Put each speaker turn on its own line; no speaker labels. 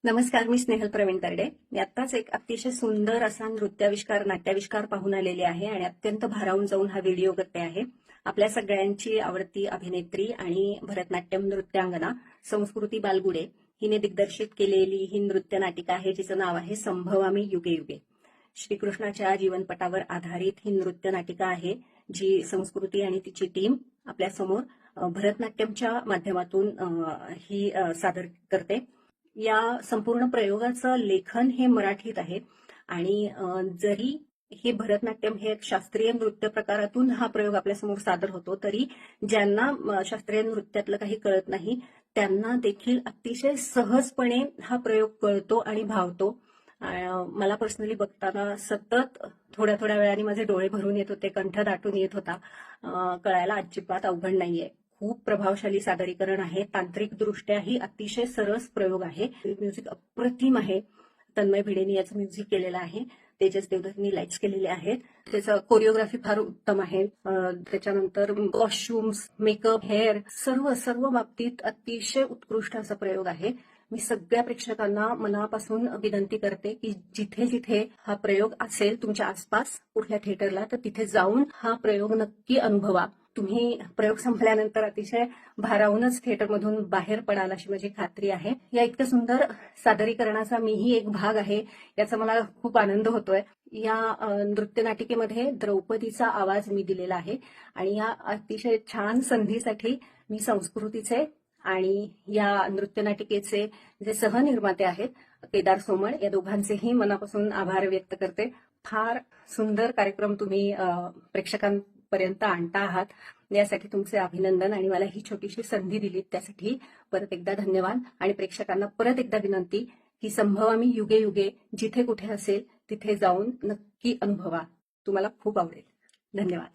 नमस्कार, मी स्नेहल प्रवीण तरडे. मी आत्ताच एक अतिशय सुंदर असा नाट्याविष्कार पाहून आलेले आहे आणि अत्यंत भारावून जाऊन हा व्हिडिओ करते आहे. आपल्या सगळ्यांची आवडती अभिनेत्री आणि भरतनाट्यम नृत्यांगना संस्कृती बालगुडे हिने दिग्दर्शित केलेली ही नृत्य नाटिका आहे, जिचं नाव आहे संभवामी युगे युगे. श्रीकृष्णाच्या जीवनपटावर आधारित ही नृत्य नाटिका आहे, जी संस्कृती आणि तिची टीम आपल्यासमोर भरतनाट्यमच्या माध्यमातून ही सादर करते. या संपूर्ण प्रयोगाचं लेखन हे मराठीत आहे आणि जरी हे भरतनाट्यम हे एक शास्त्रीय नृत्य प्रकारातून हा प्रयोग आपल्यासमोर सादर होतो, तरी ज्यांना शास्त्रीय नृत्यातलं काही कळत नाही त्यांना देखील अतिशय सहजपणे हा प्रयोग कळतो आणि भावतो. मला पर्सनली बघताना सतत थोड्या थोड्या वेळाने माझे डोळे भरून येत होते, कंठ दाटून येत होता. कळायला अजिबात अवघड नाहीये. खूप प्रभावशाली सादरीकरण आहे. तांत्रिकदृष्ट्याही अतिशय सरस प्रयोग आहे. म्युझिक अप्रतिम आहे. तन्मय भिडेंनी याचं म्युझिक केलेलं आहे. तेजस देवधरनी लाईट्स केलेले आहेत. त्याचं कोरिओग्राफी फार उत्तम आहे. त्याच्यानंतर कॉस्ट्युम्स, मेकअप, हेअर सर्व सर्व बाबतीत अतिशय उत्कृष्ट असा प्रयोग आहे. मी सगळ्या प्रेक्षकांना मनापासून विनंती करते की जिथे जिथे हा प्रयोग असेल तुमच्या आसपास कुठल्या थिएटरला, तर तिथे जाऊन हा प्रयोग नक्की अनुभवा. तुम्ही प्रयोग संपल्यानंतर अतिशय भारावूनच थिएटरमधून बाहेर पडाल अशी माझी खात्री आहे. या इतक्या सुंदर सादरीकरणाचा मीही एक भाग आहे, याचा मला खूप आनंद होतोय. या नृत्य नाटिकेमध्ये द्रौपदीचा आवाज मी दिलेला आहे आणि या अतिशय छान संधीसाठी मी संस्कृतीचे आणि या नृत्य नाटिकेचे जे सहनिर्माते आहेत केदार सोमण, या दोघांचेही मनापासून आभार व्यक्त करते. फार सुंदर कार्यक्रम तुम्ही प्रेक्षकांपर्यंत आणता आहात, यासाठी तुमचे अभिनंदन आणि मला ही छोटीशी संधी दिली त्यासाठी परत एकदा धन्यवाद. आणि प्रेक्षकांना परत एकदा विनंती की संभवामी युगे युगे जिथे कुठे असेल तिथे जाऊन नक्की अनुभवा. तुम्हाला खूप आवडेल. धन्यवाद.